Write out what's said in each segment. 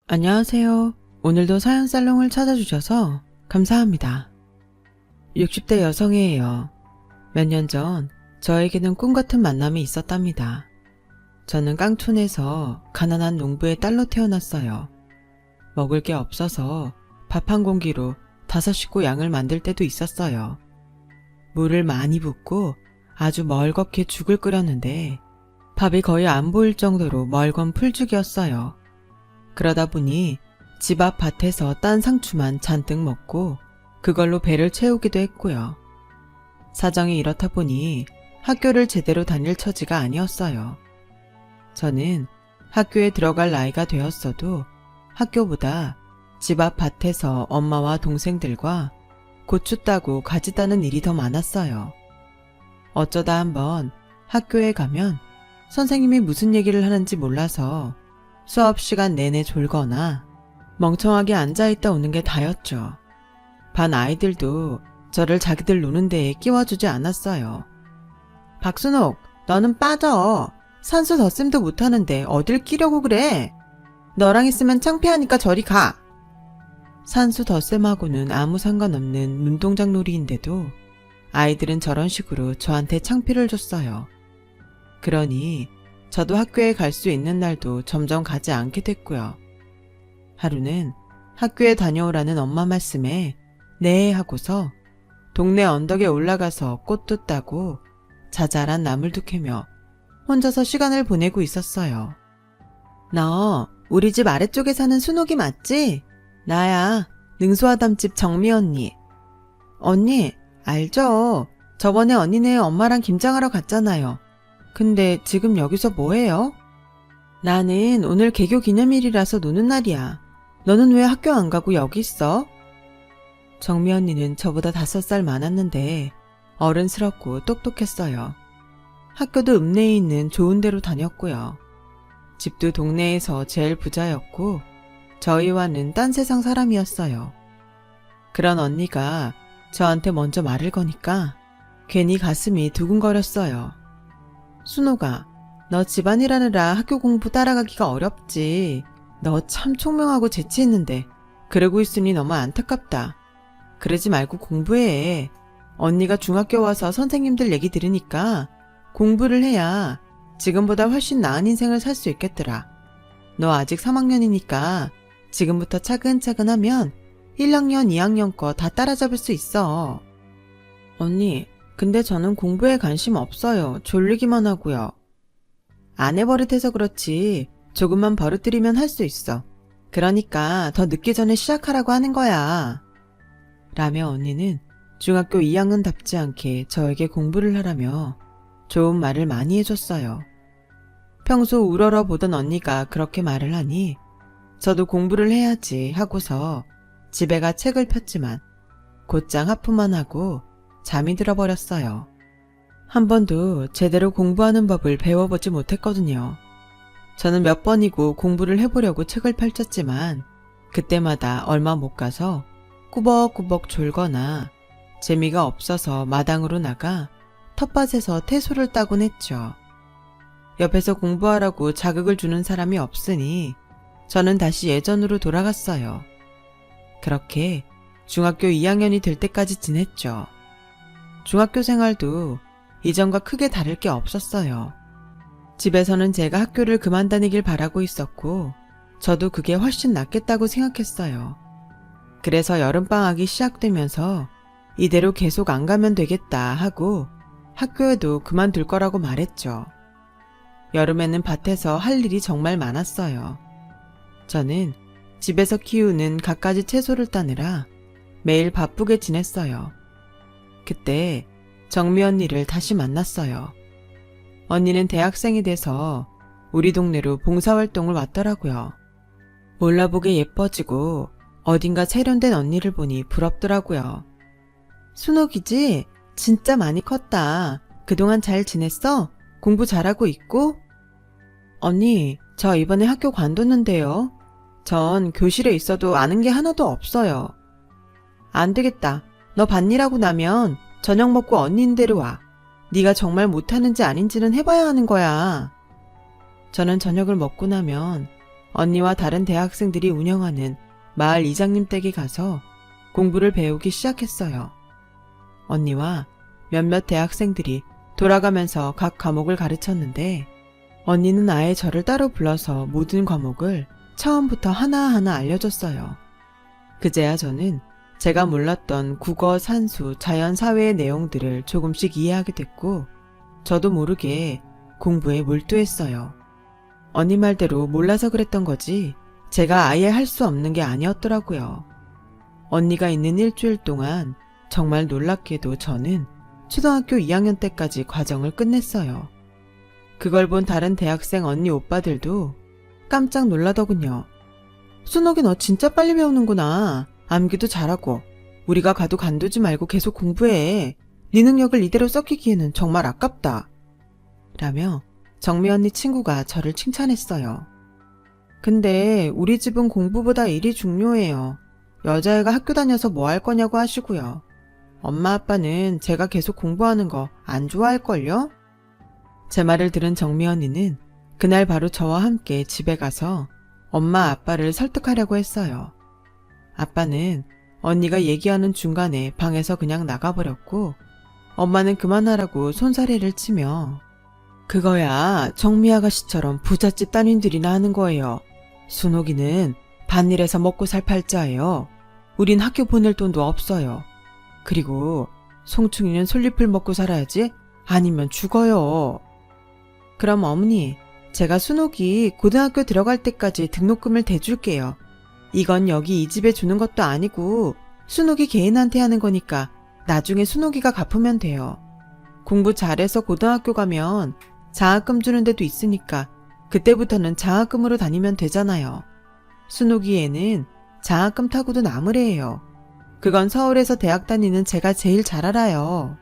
안녕하세요. 오늘도 사연살롱을 찾아주셔서 감사합니다. 60대 여성이에요. 몇 년 전 저에게는 꿈같은 만남이 있었답니다. 저는 깡촌에서 가난한 농부의 딸로 태어났어요. 먹을 게 없어서 밥 한 공기로 5식구 양을 만들 때도 있었어요. 물을 많이 붓고 아주 멀겋게 죽을 끓였는데 밥이 거의 안 보일 정도로 멀건 풀죽이었어요. 그러다 보니 집 앞 밭에서 딴 상추만 잔뜩 먹고 그걸로 배를 채우기도 했고요. 사정이 이렇다 보니 학교를 제대로 다닐 처지가 아니었어요. 저는 학교에 들어갈 나이가 되었어도 학교보다 집 앞 밭에서 엄마와 동생들과 고추 따고 가지 따는 일이 더 많았어요. 어쩌다 한번 학교에 가면 선생님이 무슨 얘기를 하는지 몰라서 수업 시간 내내 졸거나 멍청하게 앉아있다 오는 게 다였죠. 반 아이들도 저를 자기들 노는 데에 끼워주지 않았어요. 박순옥, 너는 빠져. 산수 덧셈도 못하는데 어딜 끼려고 그래? 너랑 있으면 창피하니까 저리 가. 산수 덧셈하고는 아무 상관없는 눈동장 놀이인데도 아이들은 저런 식으로 저한테 창피를 줬어요. 그러니 저도 학교에 갈 수 있는 날도 점점 가지 않게 됐고요. 하루는 학교에 다녀오라는 엄마 말씀에 네 하고서 동네 언덕에 올라가서 꽃도 따고 자잘한 나물도 캐며 혼자서 시간을 보내고 있었어요. 너 우리 집 아래쪽에 사는 순옥이 맞지? 나야, 능수아담집 정미 언니. 언니, 알죠? 저번에 언니네 엄마랑 김장하러 갔잖아요. 근데 지금 여기서 뭐해요? 나는 오늘 개교 기념일이라서 노는 날이야. 너는 왜 학교 안 가고 여기 있어? 정미 언니는 저보다 5살 많았는데 어른스럽고 똑똑했어요. 학교도 읍내에 있는 좋은 데로 다녔고요. 집도 동네에서 제일 부자였고 저희와는 딴 세상 사람이었어요. 그런 언니가 저한테 먼저 말을 거니까 괜히 가슴이 두근거렸어요. 순옥아, 너 집안일하느라 학교 공부 따라가기가 어렵지. 너 참 총명하고 재치 있는데 그러고 있으니 너무 안타깝다. 그러지 말고 공부해. 언니가 중학교 와서 선생님들 얘기 들으니까 공부를 해야 지금보다 훨씬 나은 인생을 살 수 있겠더라. 너 아직 3학년이니까 지금부터 차근차근 하면 1학년, 2학년 거 다 따라잡을 수 있어. 언니, 근데 저는 공부에 관심 없어요. 졸리기만 하고요. 안 해버릇해서 그렇지 조금만 버릇들이면 할 수 있어. 그러니까 더 늦기 전에 시작하라고 하는 거야. 라며 언니는 중학교 2학년답지 않게 저에게 공부를 하라며 좋은 말을 많이 해줬어요. 평소 우러러 보던 언니가 그렇게 말을 하니 저도 공부를 해야지 하고서 집에 가 책을 폈지만 곧장 하품만 하고 잠이 들어버렸어요. 한 번도 제대로 공부하는 법을 배워보지 못했거든요. 저는 몇 번이고 공부를 해보려고 책을 펼쳤지만 그때마다 얼마 못 가서 꾸벅꾸벅 졸거나 재미가 없어서 마당으로 나가 텃밭에서 태소를 따곤 했죠. 옆에서 공부하라고 자극을 주는 사람이 없으니 저는 다시 예전으로 돌아갔어요. 그렇게 중학교 2학년이 될 때까지 지냈죠. 중학교 생활도 이전과 크게 다를 게 없었어요. 집에서는 제가 학교를 그만 다니길 바라고 있었고 저도 그게 훨씬 낫겠다고 생각했어요. 그래서 여름방학이 시작되면서 이대로 계속 안 가면 되겠다 하고 학교에도 그만둘 거라고 말했죠. 여름에는 밭에서 할 일이 정말 많았어요. 저는 집에서 키우는 갖가지 채소를 따느라 매일 바쁘게 지냈어요. 그때 정미 언니를 다시 만났어요. 언니는 대학생이 돼서 우리 동네로 봉사활동을 왔더라고요. 몰라보게 예뻐지고 어딘가 세련된 언니를 보니 부럽더라고요. 순옥이지? 진짜 많이 컸다. 그동안 잘 지냈어? 공부 잘하고 있고? 언니, 저 이번에 학교 관뒀는데요. 전 교실에 있어도 아는 게 하나도 없어요. 안 되겠다. 너 밭일하고 나면 저녁 먹고 언니인 데로 와. 네가 정말 못하는지 아닌지는 해봐야 하는 거야. 저는 저녁을 먹고 나면 언니와 다른 대학생들이 운영하는 마을 이장님 댁에 가서 공부를 배우기 시작했어요. 언니와 몇몇 대학생들이 돌아가면서 각 과목을 가르쳤는데 언니는 아예 저를 따로 불러서 모든 과목을 처음부터 하나하나 알려줬어요. 그제야 저는 제가 몰랐던 국어, 산수, 자연, 사회의 내용들을 조금씩 이해하게 됐고 저도 모르게 공부에 몰두했어요. 언니 말대로 몰라서 그랬던 거지 제가 아예 할 수 없는 게 아니었더라고요. 언니가 있는 일주일 동안 정말 놀랍게도 저는 초등학교 2학년 때까지 과정을 끝냈어요. 그걸 본 다른 대학생 언니 오빠들도 깜짝 놀라더군요. 순옥이 너 진짜 빨리 배우는구나. 암기도 잘하고 우리가 가도 간두지 말고 계속 공부해. 네 능력을 이대로 썩히기에는 정말 아깝다. 라며 정미 언니 친구가 저를 칭찬했어요. 근데 우리 집은 공부보다 일이 중요해요. 여자애가 학교 다녀서 뭐 할 거냐고 하시고요. 엄마 아빠는 제가 계속 공부하는 거 안 좋아할걸요? 제 말을 들은 정미 언니는 그날 바로 저와 함께 집에 가서 엄마 아빠를 설득하려고 했어요. 아빠는 언니가 얘기하는 중간에 방에서 그냥 나가버렸고 엄마는 그만하라고 손사래를 치며 그거야 정미 아가씨처럼 부잣집 따님들이나 하는 거예요. 순옥이는 밭일에서 먹고 살 팔자예요. 우린 학교 보낼 돈도 없어요. 그리고 송충이는 솔잎을 먹고 살아야지 아니면 죽어요. 그럼 어머니, 제가 순옥이 고등학교 들어갈 때까지 등록금을 대줄게요. 이건 여기 이 집에 주는 것도 아니고 순옥이 개인한테 하는 거니까 나중에 순옥이가 갚으면 돼요. 공부 잘해서 고등학교 가면 장학금 주는 데도 있으니까 그때부터는 장학금으로 다니면 되잖아요. 순옥이 애는 장학금 타고도 나무래예요. 그건 서울에서 대학 다니는 제가 제일 잘 알아요.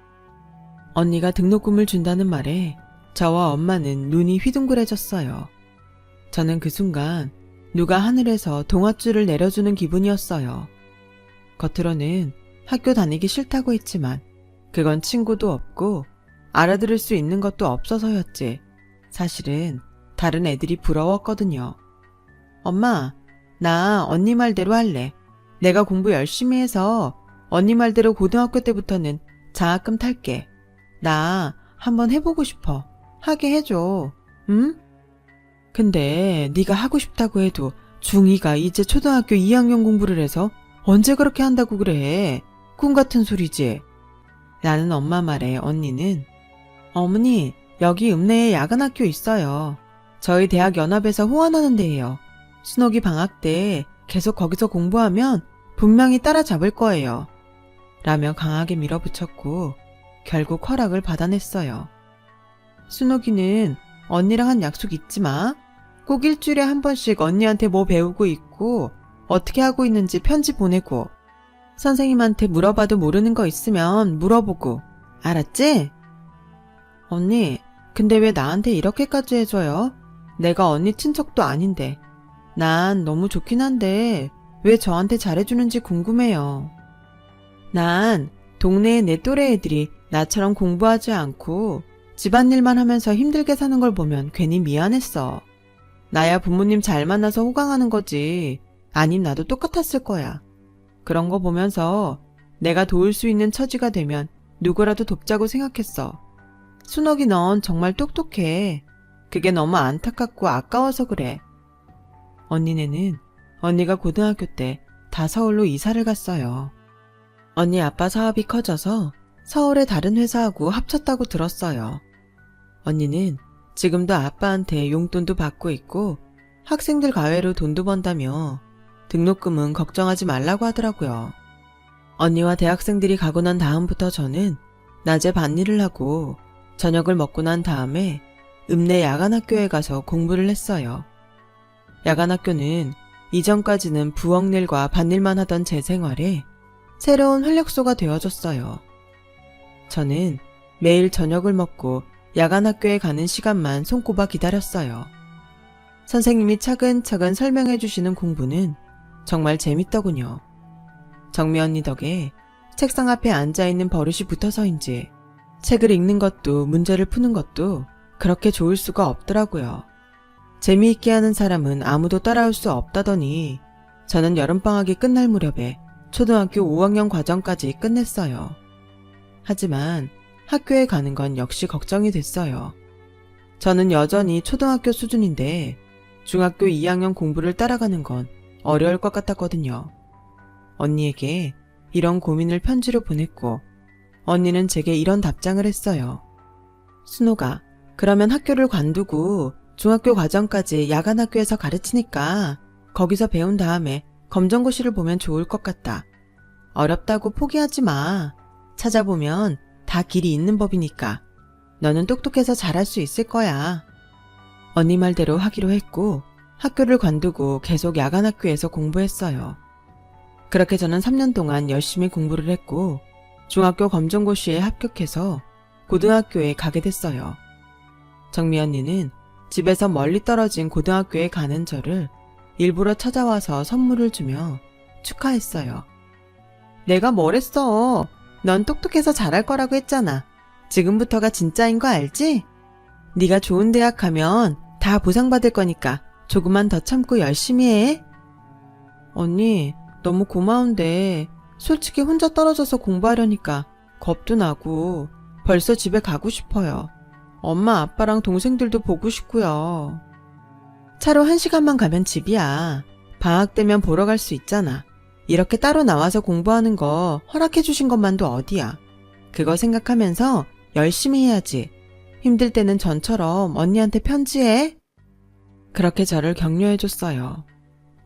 언니가 등록금을 준다는 말에 저와 엄마는 눈이 휘둥그레졌어요. 저는 그 순간 누가 하늘에서 동아줄을 내려주는 기분이었어요. 겉으로는 학교 다니기 싫다고 했지만 그건 친구도 없고 알아들을 수 있는 것도 없어서였지. 사실은 다른 애들이 부러웠거든요. 엄마, 나 언니 말대로 할래. 내가 공부 열심히 해서 언니 말대로 고등학교 때부터는 장학금 탈게. 나 한번 해보고 싶어. 하게 해줘. 응? 근데 네가 하고 싶다고 해도 중2가 이제 초등학교 2학년 공부를 해서 언제 그렇게 한다고 그래. 꿈 같은 소리지. 라는 엄마 말에 언니는 어머니, 여기 읍내에 야간학교 있어요. 저희 대학 연합에서 후원하는 데예요. 순옥이 방학 때 계속 거기서 공부하면 분명히 따라잡을 거예요. 라며 강하게 밀어붙였고 결국 허락을 받아냈어요. 순옥이는 언니랑 한 약속 잊지 마. 꼭 일주일에 한 번씩 언니한테 뭐 배우고 있고 어떻게 하고 있는지 편지 보내고 선생님한테 물어봐도 모르는 거 있으면 물어보고 알았지? 언니, 근데 왜 나한테 이렇게까지 해줘요? 내가 언니 친척도 아닌데. 난 너무 좋긴 한데 왜 저한테 잘해주는지 궁금해요. 난 동네에 내 또래 애들이 나처럼 공부하지 않고 집안일만 하면서 힘들게 사는 걸 보면 괜히 미안했어. 나야 부모님 잘 만나서 호강하는 거지. 아님 나도 똑같았을 거야. 그런 거 보면서 내가 도울 수 있는 처지가 되면 누구라도 돕자고 생각했어. 순옥이 넌 정말 똑똑해. 그게 너무 안타깝고 아까워서 그래. 언니네는 언니가 고등학교 때 다 서울로 이사를 갔어요. 언니 아빠 사업이 커져서 서울의 다른 회사하고 합쳤다고 들었어요. 언니는 지금도 아빠한테 용돈도 받고 있고 학생들 가외로 돈도 번다며 등록금은 걱정하지 말라고 하더라고요. 언니와 대학생들이 가고 난 다음부터 저는 낮에 밭일을 하고 저녁을 먹고 난 다음에 읍내 야간학교에 가서 공부를 했어요. 야간학교는 이전까지는 부엌일과 밭일만 하던 제 생활에 새로운 활력소가 되어줬어요. 저는 매일 저녁을 먹고 야간학교에 가는 시간만 손꼽아 기다렸어요. 선생님이 차근차근 설명해 주시는 공부는 정말 재밌더군요. 정미 언니 덕에 책상 앞에 앉아있는 버릇이 붙어서인지 책을 읽는 것도 문제를 푸는 것도 그렇게 좋을 수가 없더라고요. 재미있게 하는 사람은 아무도 따라올 수 없다더니 저는 여름방학이 끝날 무렵에 초등학교 5학년 과정까지 끝냈어요. 하지만 학교에 가는 건 역시 걱정이 됐어요. 저는 여전히 초등학교 수준인데 중학교 2학년 공부를 따라가는 건 어려울 것 같았거든요. 언니에게 이런 고민을 편지로 보냈고 언니는 제게 이런 답장을 했어요. 순호가, 그러면 학교를 관두고 중학교 과정까지 야간학교에서 가르치니까 거기서 배운 다음에 검정고시를 보면 좋을 것 같다. 어렵다고 포기하지 마. 찾아보면 다 길이 있는 법이니까. 너는 똑똑해서 잘할 수 있을 거야. 언니 말대로 하기로 했고 학교를 관두고 계속 야간학교에서 공부했어요. 그렇게 저는 3년 동안 열심히 공부를 했고 중학교 검정고시에 합격해서 고등학교에 가게 됐어요. 정미 언니는 집에서 멀리 떨어진 고등학교에 가는 저를 일부러 찾아와서 선물을 주며 축하했어요. 내가 뭘 했어? 넌 똑똑해서 잘할 거라고 했잖아. 지금부터가 진짜인 거 알지? 네가 좋은 대학 가면 다 보상받을 거니까 조금만 더 참고 열심히 해. 언니, 너무 고마운데 솔직히 혼자 떨어져서 공부하려니까 겁도 나고 벌써 집에 가고 싶어요. 엄마, 아빠랑 동생들도 보고 싶고요. 차로 1시간만 가면 집이야. 방학 되면 보러 갈 수 있잖아. 이렇게 따로 나와서 공부하는 거 허락해 주신 것만도 어디야. 그거 생각하면서 열심히 해야지. 힘들 때는 전처럼 언니한테 편지해. 그렇게 저를 격려해 줬어요.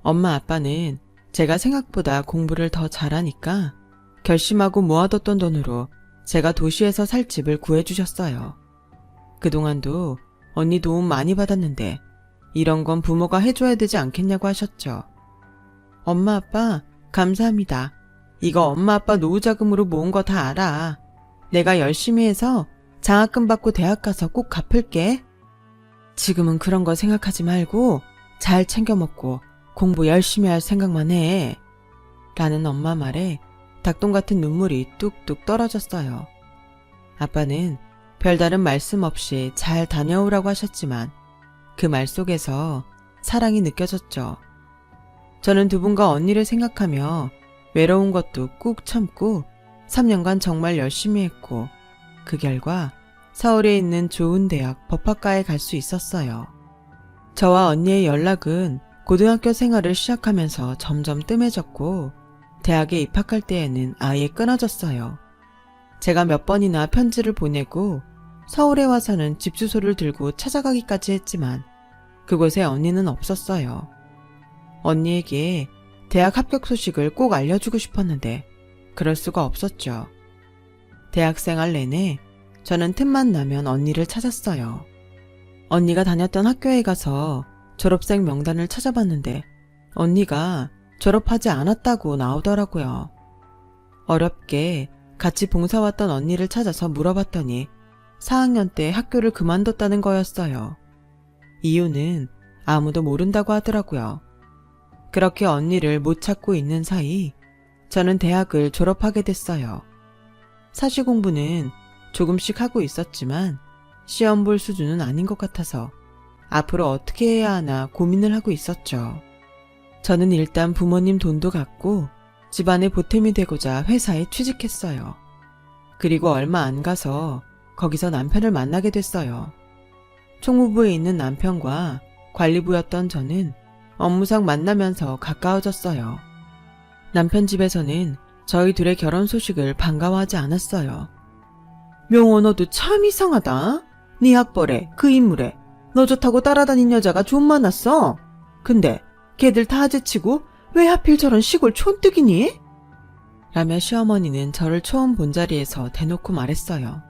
엄마 아빠는 제가 생각보다 공부를 더 잘하니까 결심하고 모아뒀던 돈으로 제가 도시에서 살 집을 구해주셨어요. 그동안도 언니 도움 많이 받았는데 이런 건 부모가 해줘야 되지 않겠냐고 하셨죠. 엄마 아빠 감사합니다. 이거 엄마 아빠 노후자금으로 모은 거 다 알아. 내가 열심히 해서 장학금 받고 대학 가서 꼭 갚을게. 지금은 그런 거 생각하지 말고 잘 챙겨 먹고 공부 열심히 할 생각만 해. 라는 엄마 말에 닭똥 같은 눈물이 뚝뚝 떨어졌어요. 아빠는 별다른 말씀 없이 잘 다녀오라고 하셨지만 그 말 속에서 사랑이 느껴졌죠. 저는 두 분과 언니를 생각하며 외로운 것도 꾹 참고 3년간 정말 열심히 했고 그 결과 서울에 있는 좋은 대학 법학과에 갈 수 있었어요. 저와 언니의 연락은 고등학교 생활을 시작하면서 점점 뜸해졌고 대학에 입학할 때에는 아예 끊어졌어요. 제가 몇 번이나 편지를 보내고 서울에 와서는 집 주소를 들고 찾아가기까지 했지만 그곳에 언니는 없었어요. 언니에게 대학 합격 소식을 꼭 알려주고 싶었는데 그럴 수가 없었죠. 대학생활 내내 저는 틈만 나면 언니를 찾았어요. 언니가 다녔던 학교에 가서 졸업생 명단을 찾아봤는데 언니가 졸업하지 않았다고 나오더라고요. 어렵게 같이 봉사왔던 언니를 찾아서 물어봤더니 4학년 때 학교를 그만뒀다는 거였어요. 이유는 아무도 모른다고 하더라고요. 그렇게 언니를 못 찾고 있는 사이 저는 대학을 졸업하게 됐어요. 사시 공부는 조금씩 하고 있었지만 시험 볼 수준은 아닌 것 같아서 앞으로 어떻게 해야 하나 고민을 하고 있었죠. 저는 일단 부모님 돈도 갚고 집안의 보탬이 되고자 회사에 취직했어요. 그리고 얼마 안 가서 거기서 남편을 만나게 됐어요. 총무부에 있는 남편과 관리부였던 저는 업무상 만나면서 가까워졌어요. 남편 집에서는 저희 둘의 결혼 소식을 반가워하지 않았어요. 명호, 너도 참 이상하다. 네 학벌에 그 인물에 너 좋다고 따라다닌 여자가 좀 많았어. 근데 걔들 다 제치고 왜 하필 저런 시골 촌뜨기니? 라며 시어머니는 저를 처음 본 자리에서 대놓고 말했어요.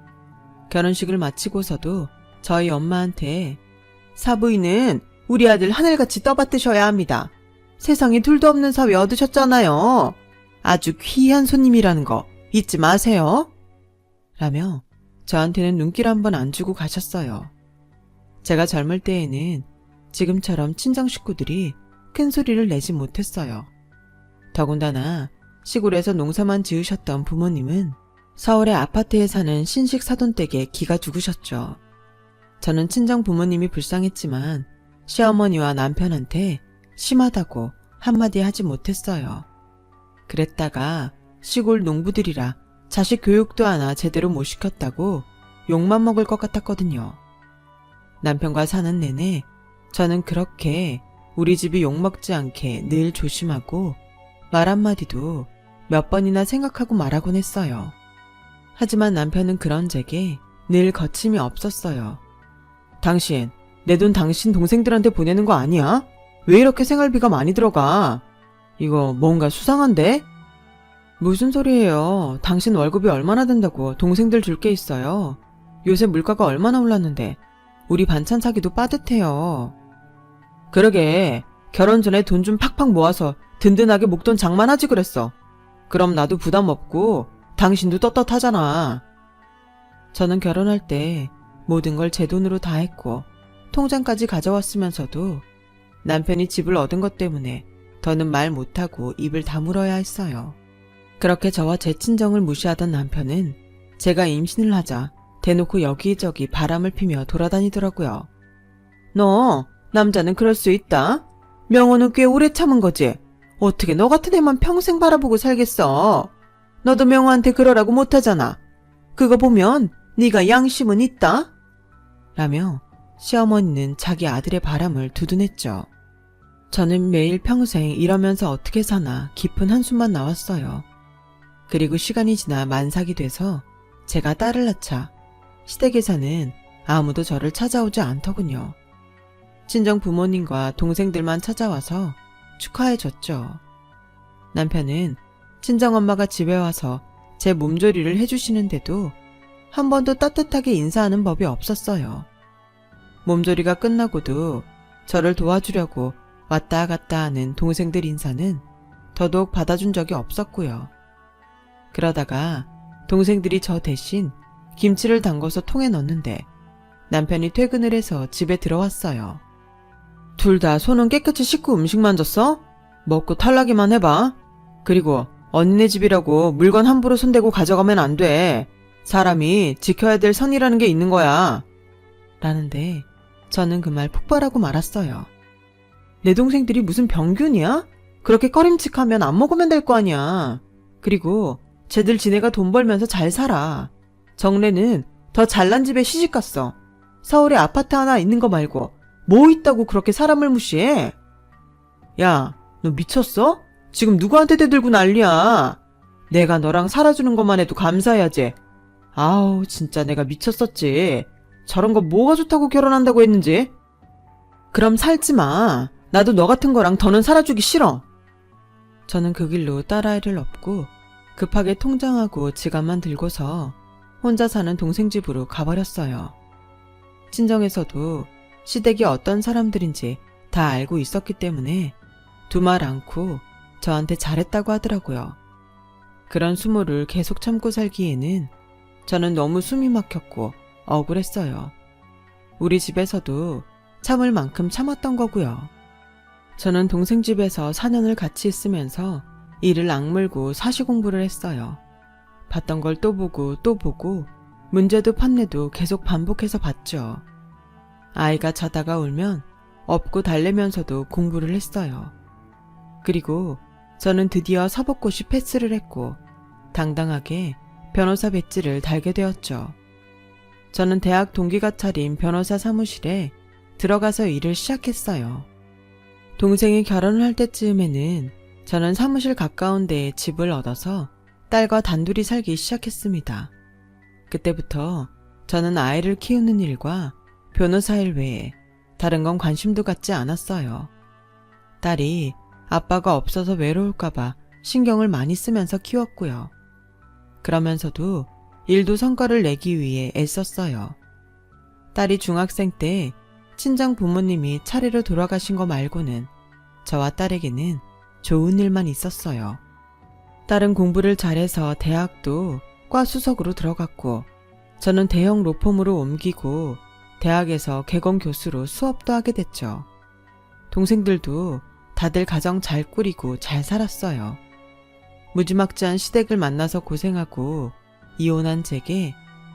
결혼식을 마치고서도 저희 엄마한테 사부인은 우리 아들 하늘같이 떠받드셔야 합니다. 세상에 둘도 없는 사위 얻으셨잖아요. 아주 귀한 손님이라는 거 잊지 마세요. 라며 저한테는 눈길 한번 안 주고 가셨어요. 제가 젊을 때에는 지금처럼 친정 식구들이 큰 소리를 내지 못했어요. 더군다나 시골에서 농사만 지으셨던 부모님은 서울의 아파트에 사는 신식 사돈댁에 기가 죽으셨죠. 저는 친정 부모님이 불쌍했지만 시어머니와 남편한테 심하다고 한마디 하지 못했어요. 그랬다가 시골 농부들이라 자식 교육도 하나 제대로 못 시켰다고 욕만 먹을 것 같았거든요. 남편과 사는 내내 저는 그렇게 우리 집이 욕먹지 않게 늘 조심하고 말 한마디도 몇 번이나 생각하고 말하곤 했어요. 하지만 남편은 그런 제게 늘 거침이 없었어요. 당신, 내 돈 당신 동생들한테 보내는 거 아니야? 왜 이렇게 생활비가 많이 들어가? 이거 뭔가 수상한데? 무슨 소리예요? 당신 월급이 얼마나 된다고 동생들 줄 게 있어요. 요새 물가가 얼마나 올랐는데 우리 반찬 사기도 빠듯해요. 그러게, 결혼 전에 돈 좀 팍팍 모아서 든든하게 목돈 장만하지 그랬어. 그럼 나도 부담 없고 당신도 떳떳하잖아. 저는 결혼할 때 모든 걸 제 돈으로 다 했고 통장까지 가져왔으면서도 남편이 집을 얻은 것 때문에 더는 말 못하고 입을 다물어야 했어요. 그렇게 저와 제 친정을 무시하던 남편은 제가 임신을 하자 대놓고 여기저기 바람을 피며 돌아다니더라고요. 너, 남자는 그럴 수 있다. 명호는 꽤 오래 참은 거지. 어떻게 너 같은 애만 평생 바라보고 살겠어. 너도 명호한테 그러라고 못하잖아. 그거 보면 네가 양심은 있다. 라며 시어머니는 자기 아들의 바람을 두둔했죠. 저는 매일 평생 이러면서 어떻게 사나 깊은 한숨만 나왔어요. 그리고 시간이 지나 만삭이 돼서 제가 딸을 낳자 시댁에서는 아무도 저를 찾아오지 않더군요. 친정 부모님과 동생들만 찾아와서 축하해줬죠. 남편은 친정엄마가 집에 와서 제 몸조리를 해주시는데도 한 번도 따뜻하게 인사하는 법이 없었어요. 몸조리가 끝나고도 저를 도와주려고 왔다 갔다 하는 동생들 인사는 더더욱 받아준 적이 없었고요. 그러다가 동생들이 저 대신 김치를 담궈서 통에 넣는데 남편이 퇴근을 해서 집에 들어왔어요. 둘 다 손은 깨끗이 씻고 음식 만졌어? 먹고 탈나기만 해봐. 그리고 언니네 집이라고 물건 함부로 손대고 가져가면 안 돼. 사람이 지켜야 될 선이라는 게 있는 거야. 라는데 저는 그 말 폭발하고 말았어요. 내 동생들이 무슨 병균이야? 그렇게 꺼림칙하면 안 먹으면 될 거 아니야. 그리고 쟤들 지네가 돈 벌면서 잘 살아. 정래는 더 잘난 집에 시집갔어. 서울에 아파트 하나 있는 거 말고 뭐 있다고 그렇게 사람을 무시해? 야, 너 미쳤어? 지금 누구한테 대들고 난리야? 내가 너랑 살아주는 것만 해도 감사해야지. 아우, 진짜 내가 미쳤었지. 저런 거 뭐가 좋다고 결혼한다고 했는지. 그럼 살지 마. 나도 너 같은 거랑 더는 살아주기 싫어. 저는 그 길로 딸아이를 업고 급하게 통장하고 지갑만 들고서 혼자 사는 동생 집으로 가버렸어요. 친정에서도 시댁이 어떤 사람들인지 다 알고 있었기 때문에 두말 않고 저한테 잘했다고 하더라고요. 그런 수모를 계속 참고 살기에는 저는 너무 숨이 막혔고 억울했어요. 우리 집에서도 참을 만큼 참았던 거고요. 저는 동생 집에서 4년을 같이 있으면서 이를 악물고 사시 공부를 했어요. 봤던 걸 또 보고 또 보고 문제도 판례도 계속 반복해서 봤죠. 아이가 자다가 울면 업고 달래면서도 공부를 했어요. 그리고 저는 드디어 사법고시 패스를 했고 당당하게 변호사 배지를 달게 되었죠. 저는 대학 동기가 차린 변호사 사무실에 들어가서 일을 시작했어요. 동생이 결혼을 할 때쯤에는 저는 사무실 가까운 데에 집을 얻어서 딸과 단둘이 살기 시작했습니다. 그때부터 저는 아이를 키우는 일과 변호사 일 외에 다른 건 관심도 갖지 않았어요. 딸이 아빠가 없어서 외로울까봐 신경을 많이 쓰면서 키웠고요. 그러면서도 일도 성과를 내기 위해 애썼어요. 딸이 중학생 때 친정 부모님이 차례로 돌아가신 거 말고는 저와 딸에게는 좋은 일만 있었어요. 딸은 공부를 잘해서 대학도 과 수석으로 들어갔고 저는 대형 로펌으로 옮기고 대학에서 개공 교수로 수업도 하게 됐죠. 동생들도 다들 가정 잘 꾸리고 잘 살았어요. 무지막지한 시댁을 만나서 고생하고 이혼한 제게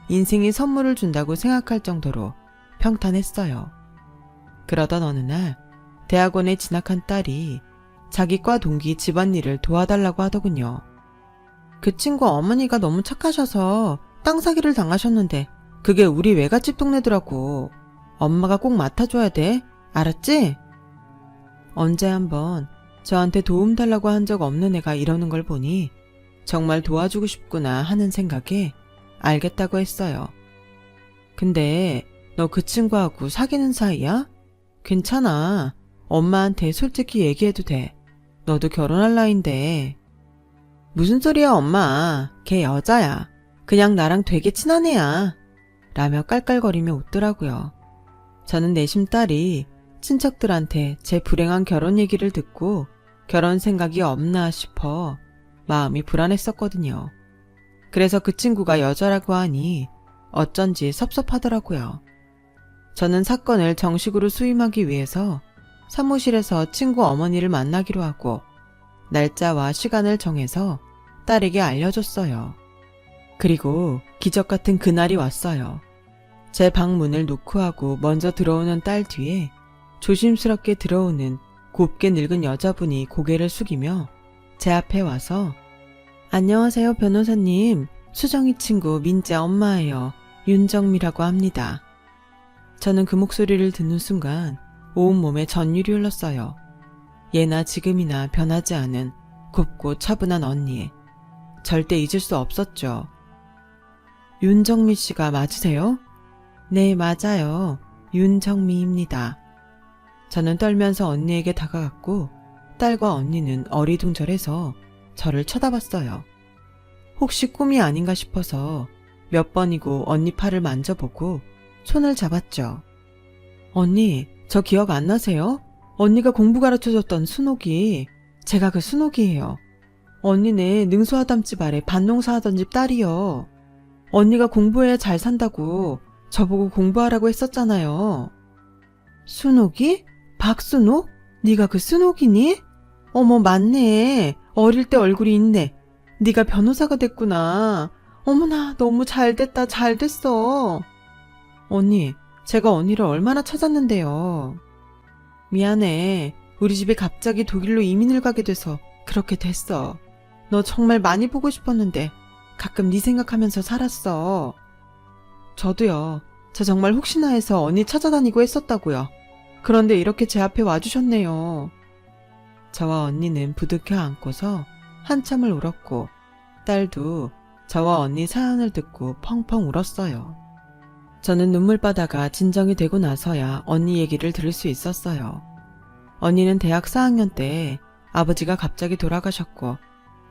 인생이 선물을 준다고 생각할 정도로 평탄했어요. 그러던 어느 날 대학원에 진학한 딸이 자기 과 동기 집안일을 도와달라고 하더군요. 그 친구 어머니가 너무 착하셔서 땅 사기를 당하셨는데 그게 우리 외갓집 동네더라고. 엄마가 꼭 맡아줘야 돼. 알았지? 언제 한번 저한테 도움 달라고 한 적 없는 애가 이러는 걸 보니 정말 도와주고 싶구나 하는 생각에 알겠다고 했어요. 근데 너 그 친구하고 사귀는 사이야? 괜찮아. 엄마한테 솔직히 얘기해도 돼. 너도 결혼할 나이인데. 무슨 소리야 엄마. 걔 여자야. 그냥 나랑 되게 친한 애야. 라며 깔깔거리며 웃더라고요. 저는 내심 딸이 친척들한테 제 불행한 결혼 얘기를 듣고 결혼 생각이 없나 싶어 마음이 불안했었거든요. 그래서 그 친구가 여자라고 하니 어쩐지 섭섭하더라고요. 저는 사건을 정식으로 수임하기 위해서 사무실에서 친구 어머니를 만나기로 하고 날짜와 시간을 정해서 딸에게 알려줬어요. 그리고 기적 같은 그날이 왔어요. 제 방 문을 노크하고 먼저 들어오는 딸 뒤에 조심스럽게 들어오는 곱게 늙은 여자분이 고개를 숙이며 제 앞에 와서 안녕하세요 변호사님. 수정이 친구 민재 엄마예요. 윤정미라고 합니다. 저는 그 목소리를 듣는 순간 온몸에 전율이 흘렀어요. 예나 지금이나 변하지 않은 곱고 차분한 언니. 절대 잊을 수 없었죠. 윤정미 씨가 맞으세요? 네, 맞아요. 윤정미입니다. 저는 떨면서 언니에게 다가갔고 딸과 언니는 어리둥절해서 저를 쳐다봤어요. 혹시 꿈이 아닌가 싶어서 몇 번이고 언니 팔을 만져보고 손을 잡았죠. 언니, 저 기억 안 나세요? 언니가 공부 가르쳐줬던 순옥이 제가 그 순옥이에요. 언니네 능수하담집 아래 밭농사하던 집 딸이요. 언니가 공부해야 잘 산다고 저보고 공부하라고 했었잖아요. 순옥이? 박순옥? 네가 그 순옥이니? 어머 맞네. 어릴 때 얼굴이 있네. 네가 변호사가 됐구나. 어머나 너무 잘됐다 잘됐어. 언니 제가 언니를 얼마나 찾았는데요. 미안해. 우리 집에 갑자기 독일로 이민을 가게 돼서 그렇게 됐어. 너 정말 많이 보고 싶었는데 가끔 네 생각하면서 살았어. 저도요. 저 정말 혹시나 해서 언니 찾아다니고 했었다고요. 그런데 이렇게 제 앞에 와주셨네요. 저와 언니는 부둥켜 안고서 한참을 울었고 딸도 저와 언니 사연을 듣고 펑펑 울었어요. 저는 눈물바다가 진정이 되고 나서야 언니 얘기를 들을 수 있었어요. 언니는 대학 4학년 때 아버지가 갑자기 돌아가셨고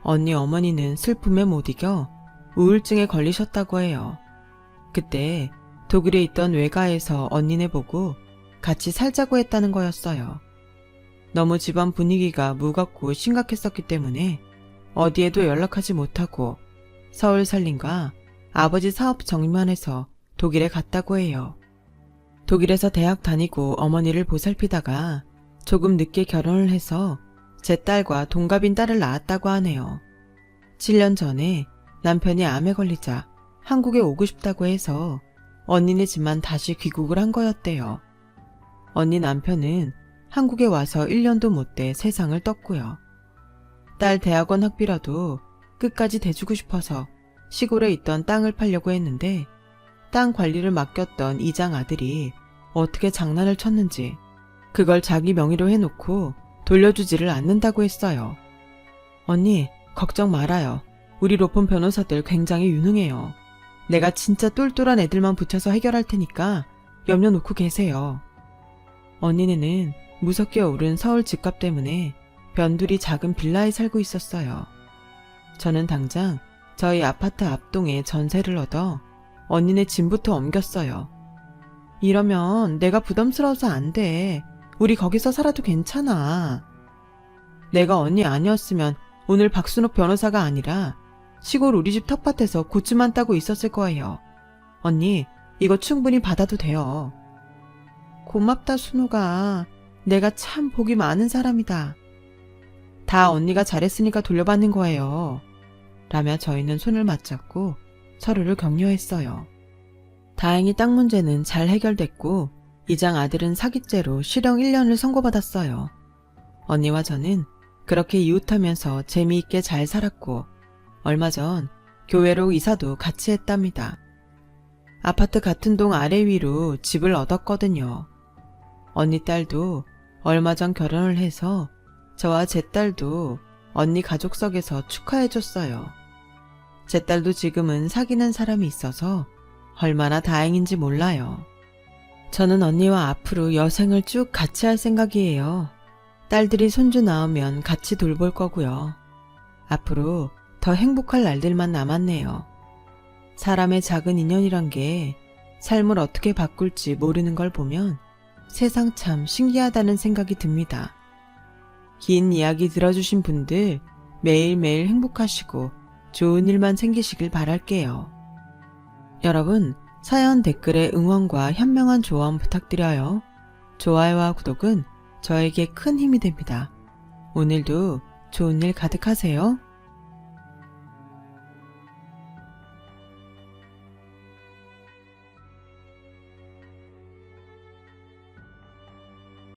언니 어머니는 슬픔에 못 이겨 우울증에 걸리셨다고 해요. 그때 독일에 있던 외가에서 언니네 보고 같이 살자고 했다는 거였어요. 너무 집안 분위기가 무겁고 심각했었기 때문에 어디에도 연락하지 못하고 서울 살림과 아버지 사업 정리만 해서 독일에 갔다고 해요. 독일에서 대학 다니고 어머니를 보살피다가 조금 늦게 결혼을 해서 제 딸과 동갑인 딸을 낳았다고 하네요. 7년 전에 남편이 암에 걸리자 한국에 오고 싶다고 해서 언니네 집만 다시 귀국을 한 거였대요. 언니 남편은 한국에 와서 1년도 못 돼 세상을 떴고요. 딸 대학원 학비라도 끝까지 대주고 싶어서 시골에 있던 땅을 팔려고 했는데 땅 관리를 맡겼던 이장 아들이 어떻게 장난을 쳤는지 그걸 자기 명의로 해놓고 돌려주지를 않는다고 했어요. 언니, 걱정 말아요. 우리 로펌 변호사들 굉장히 유능해요. 내가 진짜 똘똘한 애들만 붙여서 해결할 테니까 염려 놓고 계세요. 언니네는 무섭게 오른 서울 집값 때문에 변두리 작은 빌라에 살고 있었어요. 저는 당장 저희 아파트 앞동에 전세를 얻어 언니네 짐부터 옮겼어요. 이러면 내가 부담스러워서 안 돼. 우리 거기서 살아도 괜찮아. 내가 언니 아니었으면 오늘 박순옥 변호사가 아니라 시골 우리 집 텃밭에서 고추만 따고 있었을 거예요. 언니, 이거 충분히 받아도 돼요. 고맙다, 순옥아. 내가 참 복이 많은 사람이다. 다 언니가 잘했으니까 돌려받는 거예요. 라며 저희는 손을 맞잡고 서로를 격려했어요. 다행히 땅 문제는 잘 해결됐고 이장 아들은 사기죄로 실형 1년을 선고받았어요. 언니와 저는 그렇게 이웃하면서 재미있게 잘 살았고 얼마 전 교회로 이사도 같이 했답니다. 아파트 같은 동 아래 위로 집을 얻었거든요. 언니 딸도 얼마 전 결혼을 해서 저와 제 딸도 언니 가족석에서 축하해줬어요. 제 딸도 지금은 사귀는 사람이 있어서 얼마나 다행인지 몰라요. 저는 언니와 앞으로 여생을 쭉 같이 할 생각이에요. 딸들이 손주 낳으면 같이 돌볼 거고요. 앞으로 더 행복할 날들만 남았네요. 사람의 작은 인연이란 게 삶을 어떻게 바꿀지 모르는 걸 보면 세상 참 신기하다는 생각이 듭니다. 긴 이야기 들어주신 분들 매일매일 행복하시고 좋은 일만 생기시길 바랄게요. 여러분, 사연 댓글에 응원과 현명한 조언 부탁드려요. 좋아요와 구독은 저에게 큰 힘이 됩니다. 오늘도 좋은 일 가득하세요.